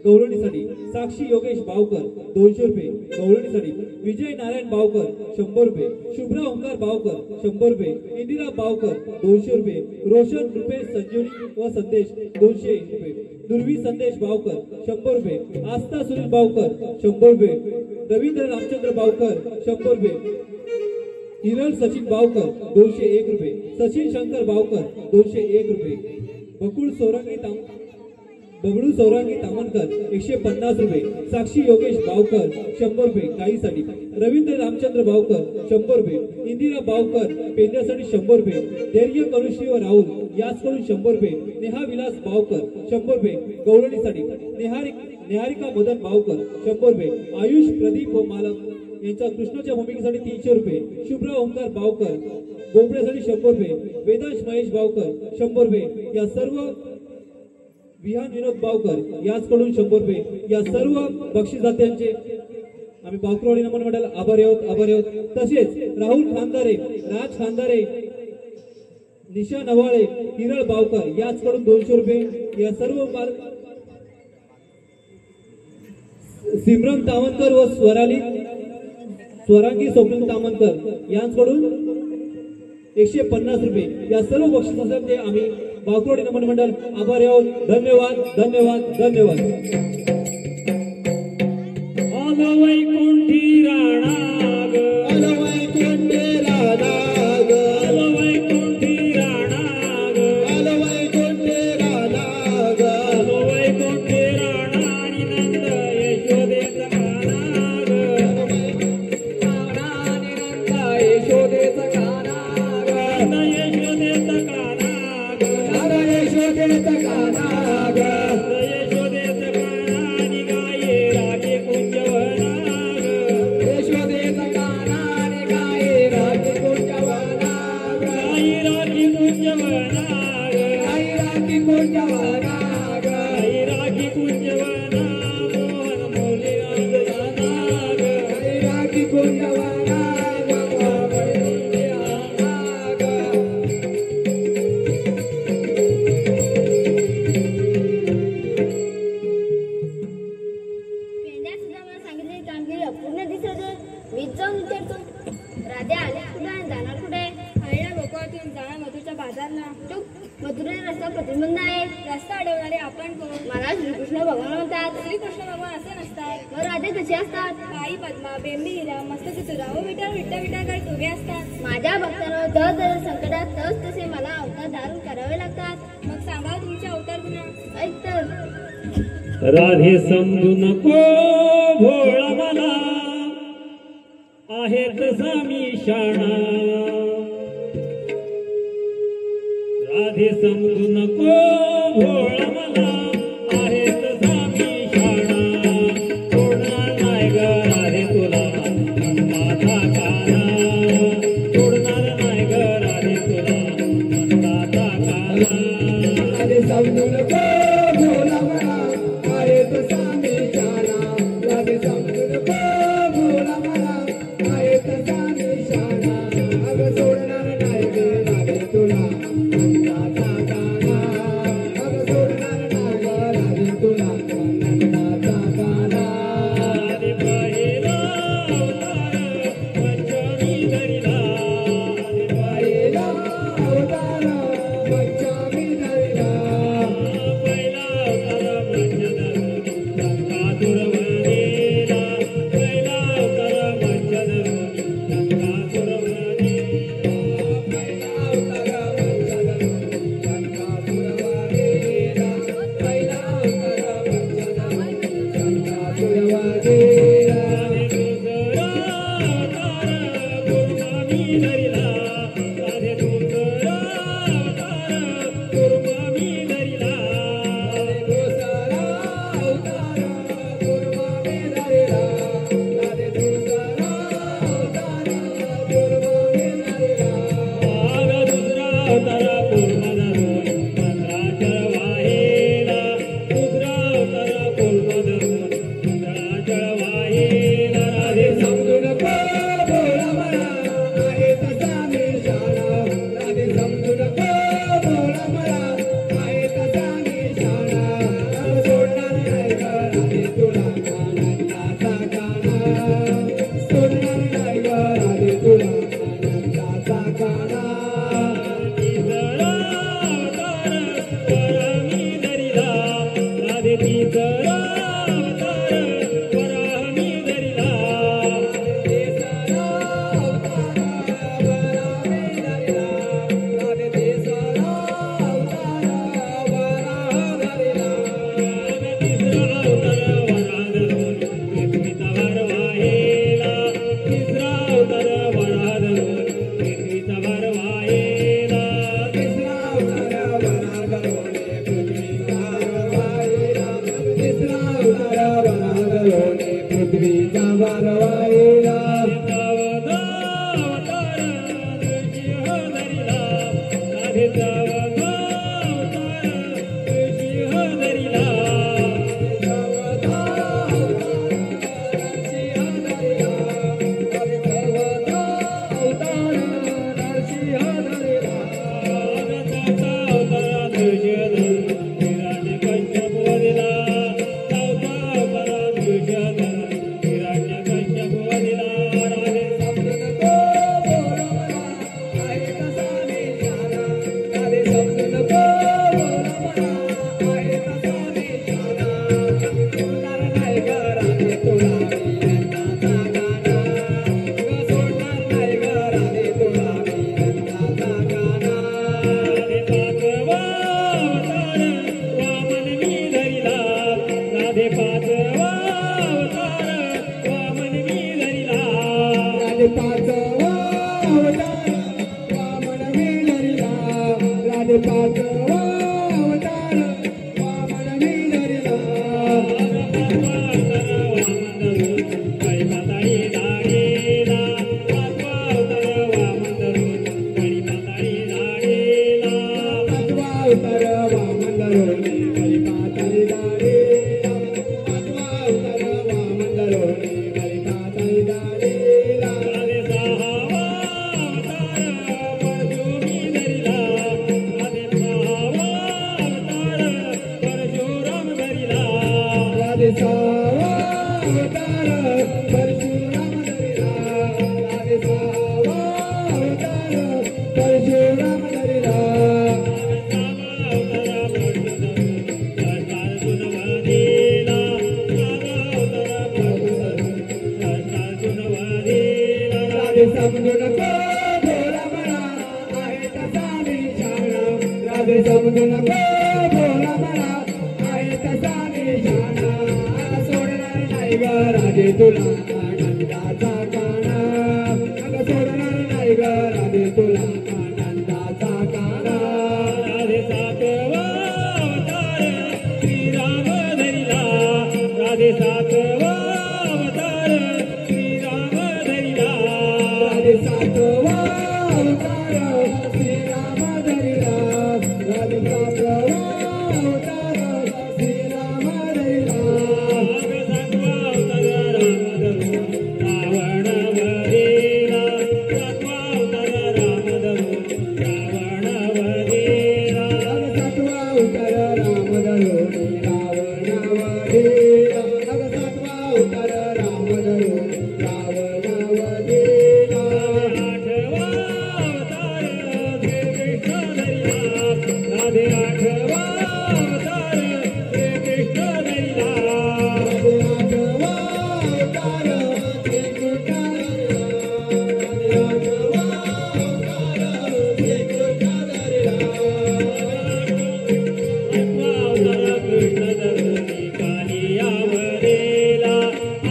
गौरवणीसाठी साक्षी योगेश बावकर 200 रुपये गौरवणीसाठी विजय नारायण बावकर 100 रुपये शुभ्रा ओंकार बावकर 100 रुपये इंदिरा बावकर 200 रुपये रोशन रुपेश संजीवनी व संदेश 200 रुपये दुर्वी संदेश बावकर 100 रुपये आस्था सुनील बावकर 100 रुपये रवींद्र रामचंद्र बावकर 100 रुपये हिरल सचिन बावकर 201 रुपये सचिन शंकर बावकर 201 रुपये बबडू सौरांगी तामणकर 150 रुपये साक्षी योगेश बावकर 100 रुपये गाईसाठी रवींद्र रामचंद्र बावकर 100 रुपये इंदिरा बावकर पेंद्यासाठी 100 रुपये धैर्य कनुश्री व राहुल याचकडून 100 रुपये नेहा विलास बावकर 100 रुपये गौरवणीसाठी निहारिका मदन बावकर 100 रुपये आयुष प्रदीप व मालक यांच्या कृष्णाच्या भूमिकेसाठी 300 रुपये शुभ्रा ओंकार बावकर बोबड्यासाठी 100 रुपये वेदांश महेश बावकर 100 रुपये या सर्व विहान विनोद बावकर याचकडून 100 रुपये या सर्व बक्षिसदात्यांचे आम्ही बावकरवाडी नमन मंडळ आभारी आहोत तसेच राहुल खानदारे राज खानदारे निशा नवाळे हिरळ बावकर याचकडून 200 रुपये या सर्व सिमरन तामणकर व स्वरांगी स्वप्नील तामणकर यांच्याकडून 150 रुपये या सर्व बक्षिसांचे आम्ही बावकरवाडी नमन मंडळ आभारी आहोत धन्यवाद धन्यवाद धन्यवाद वैकुंठी राणाग वैकुंठी राणाग वैकुंठी राणाग वैकुंठी राणाग वैकुंठी राणानी नंद यशोदेचा कानाग राणानी नंद यशोदेचा कानाग यशोदेचा कानाग यशोदेचा कानाग यशोदेचा कानानी गाये रागे कुंजवनाग यशोदेचा कानानी गाये रागे राखी कुंजवना ग राखी कुंजवना मोहन मौली आंगना ग राखी कुंजवना पेंड्या सुद्धा मला सांगितलेली कामगिरी अपूर्ण दिसत आहे. मीच जाऊन विचारतो. राधे आले कुठे आणि जाणार कुठे? आईला गोकुळातून जाणार मथुरच्या बाजारला. चूक. मथुरेला रस्ता प्रतिबंध आहे. रस्ता अडवणारे आपण कोण? मला श्रीकृष्ण भगवान म्हणतात. श्रीकृष्ण भगवान असे नसतात. मग राधे कसे असतात? बाई पद्मा, बेंबी हिरा, मस्त चतुरा व विठ्ठल विठ्ठल विठ्ठल करत उभे असतात. माझ्या भक्तांना दर दर संकटात तस तसे मला अवतार धारण करावे लागतात. मग सांगा तुमचे अवतार गुन्हा. ऐक तर राधे समजू नको भोळा मला आहे तसा मी शाणा राधे समजू नको भोळा मला आहे तसा मी शाणा सोडणार नाही ग राधे तुला माझा काना सोडणार नाही ग राधे तुला माझा काना राधे समजू नको भोला मला आहे तसा मी शाणा राधे समजू नको भोला मला आहे तसा मी शाणा अगं सोडणार नाही ग राधे तुला नंदाचा गाणा अगं सोडणार नाही ग राधे तुला नंदाचा गाणा राधे पहिला अवतार पंचमी धरिला पहिला अवतार पंचमी धरिला राधे तुला आनंदाचा काना अगं सोडणार नाही ग राधे तुला आनंदाचा काना राधे सातवा अवतार श्रीराम धरिला राधे सातवा अवतार श्रीराम धरिला राधे सातवा अवतार श्रीराम धरिला राधे सातवा अवतार श्रीराम धरिला सातवा अवतार राम धरून रावण वधेला अगं सातवा अवतार राम धरून रावण वधेला आठवा अवतार श्रीकृष्ण धरिला राधे आठवा अवतार श्रीकृष्ण धरिला राधे आठवा अवतार श्रीकृष्ण धरिला राधे आठवा अवतार श्रीकृष्ण धरिला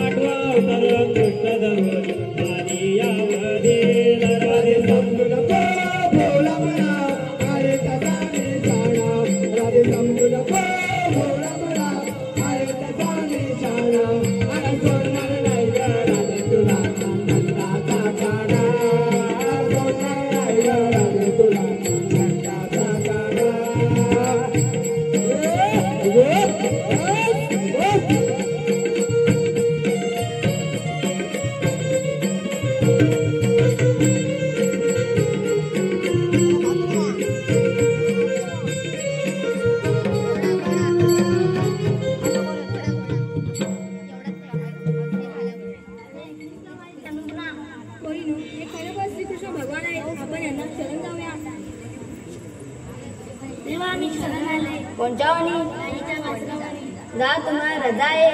आठवा अवतार कृष्ण धरून कालियावरेला राधे समजू नको भोला म्हणा आहे तसा निशाणा राधे समजू नको भोला म्हणा आहे तसा निशाणा आणि सोडणार नाही ग राधे तुला आनंदाचा काना सोडणार नाही ग राधे तुला आनंदाचा काना कोहिनूर हे खरोखर श्रीकृष्ण भगवान आहेत आपण यांना शरण जाऊया तेव्हा आम्ही शरण आले कोणत्या वाणी जा तुम्हाला रजा आहे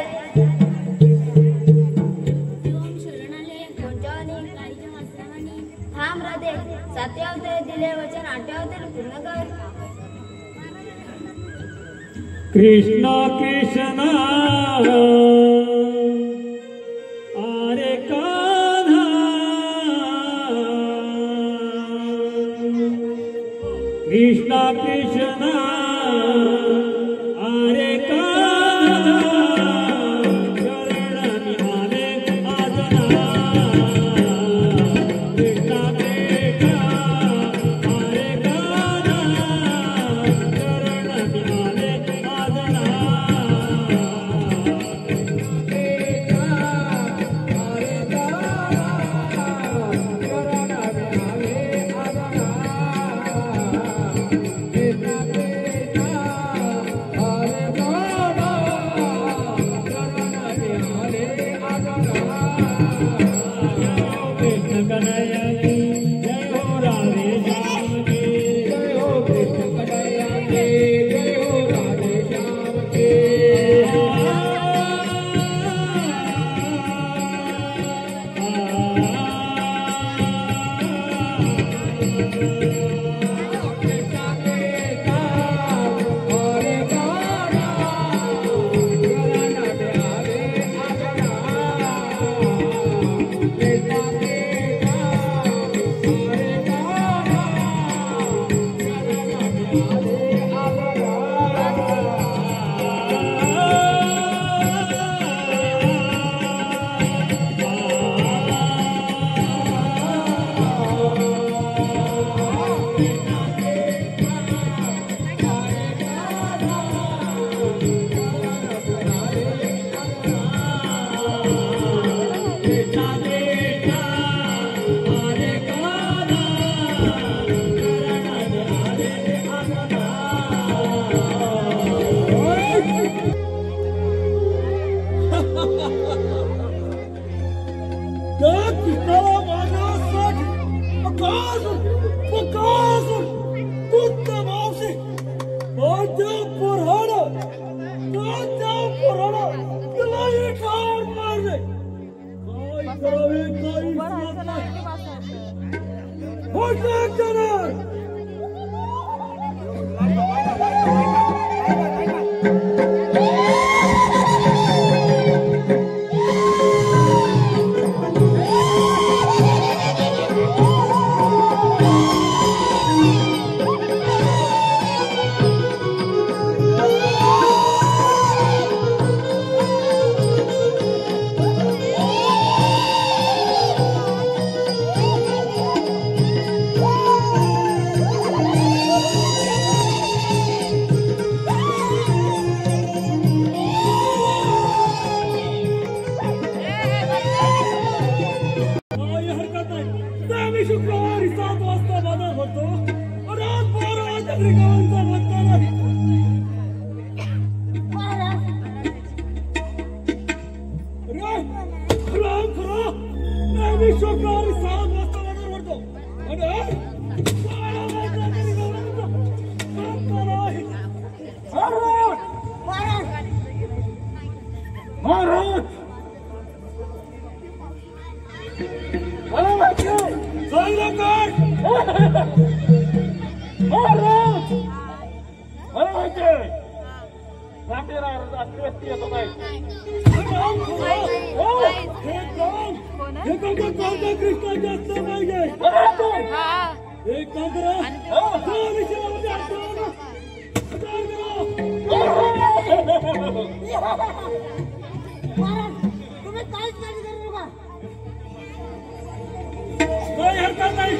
शरण आले कोणत्या वाणी थांब राधे सातव्या अवतारी दिले वचन आठव्या अवतारी पूर्ण कर कृष्ण कृष्ण आरे कान्हा कृष्ण कृष्ण आरे कान्हा शरणामी आले आजना कृष्ण कृष्ण आरे कान्हा शरणामी आले आजना महाराज चाललं काय महाराज मला माहिती येतो काय कृष्ण जास्त पाहिजे तुम्ही काहीच नाही करू नका काही हरकत नाही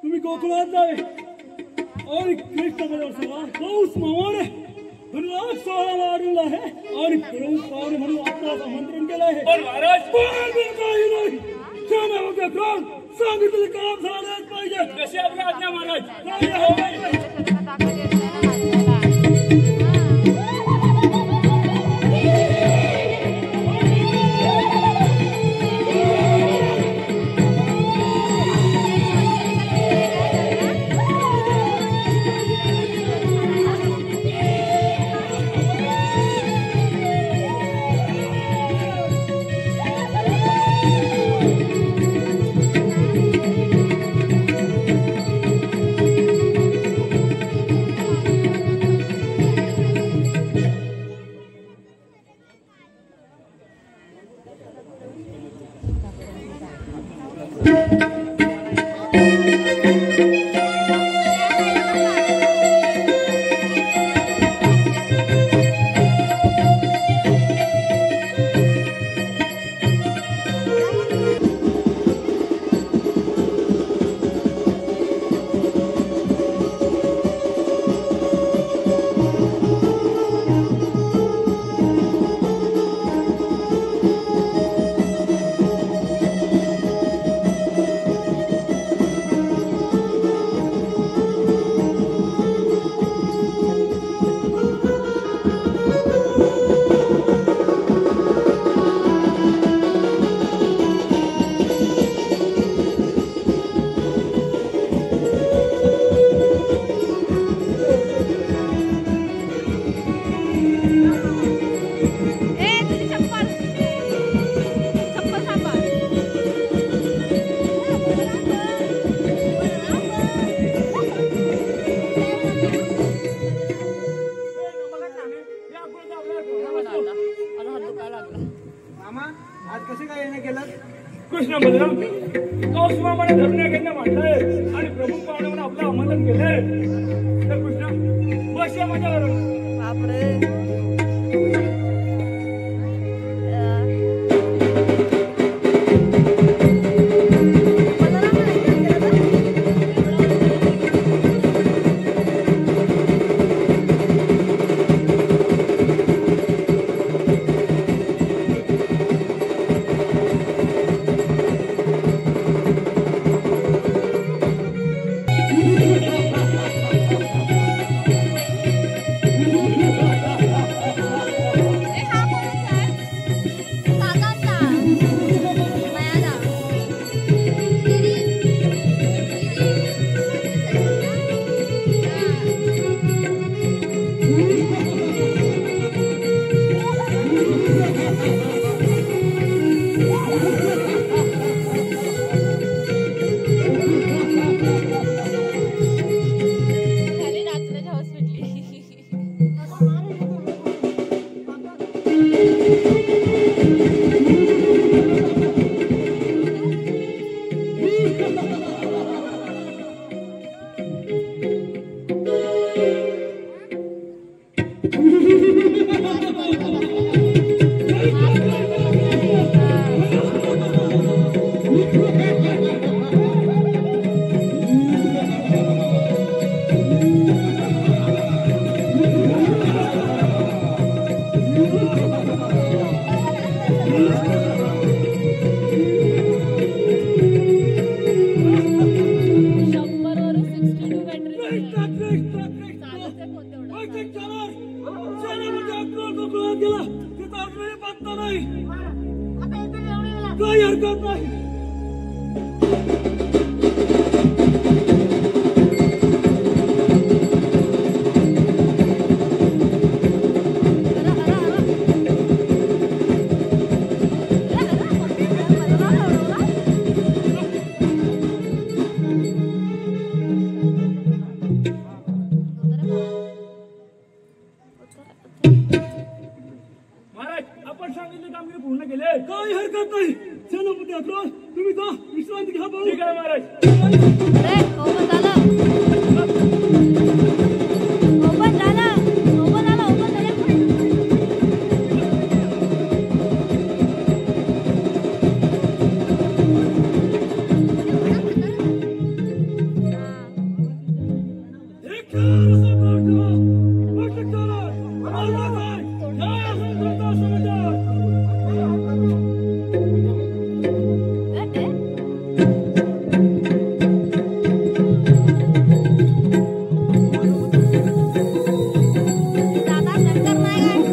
तुम्ही गोकुळात जावे आणि कृष्ण बरोबर पाऊस मामाने राग सोहळा मारलेला आहे आणि प्रमुख पाहुणे म्हणून आपल्याला आमंत्रण केलं आहे पण महाराज काही नाही सांगितलेलं काम झालंच पाहिजे कशी आपली आज्ञा महाराज कृष्ण बलराम कौसुमाने धरण्या घेणं म्हटलंय आणि प्रमुख पाहुणे म्हणून आपलं आमंत्रण केलंय तर कृष्ण बस या माझ्यावर बापरे काही हरकत नाही. महाराज आपण सांगितले कामगिरी पूर्ण केले. काही हरकत नाही. सेनापती अकबर तुम्ही जा विश्रांती घ्या. भाऊ ठीक आहे महाराज. ओपन झालं. ओपन झालं. ओपन झालं. ओपन झालं. एक रसा काढा. वाटत करा. आवाज आहे. जय असंतोष समाचार. दादा शंकर नाही महाराज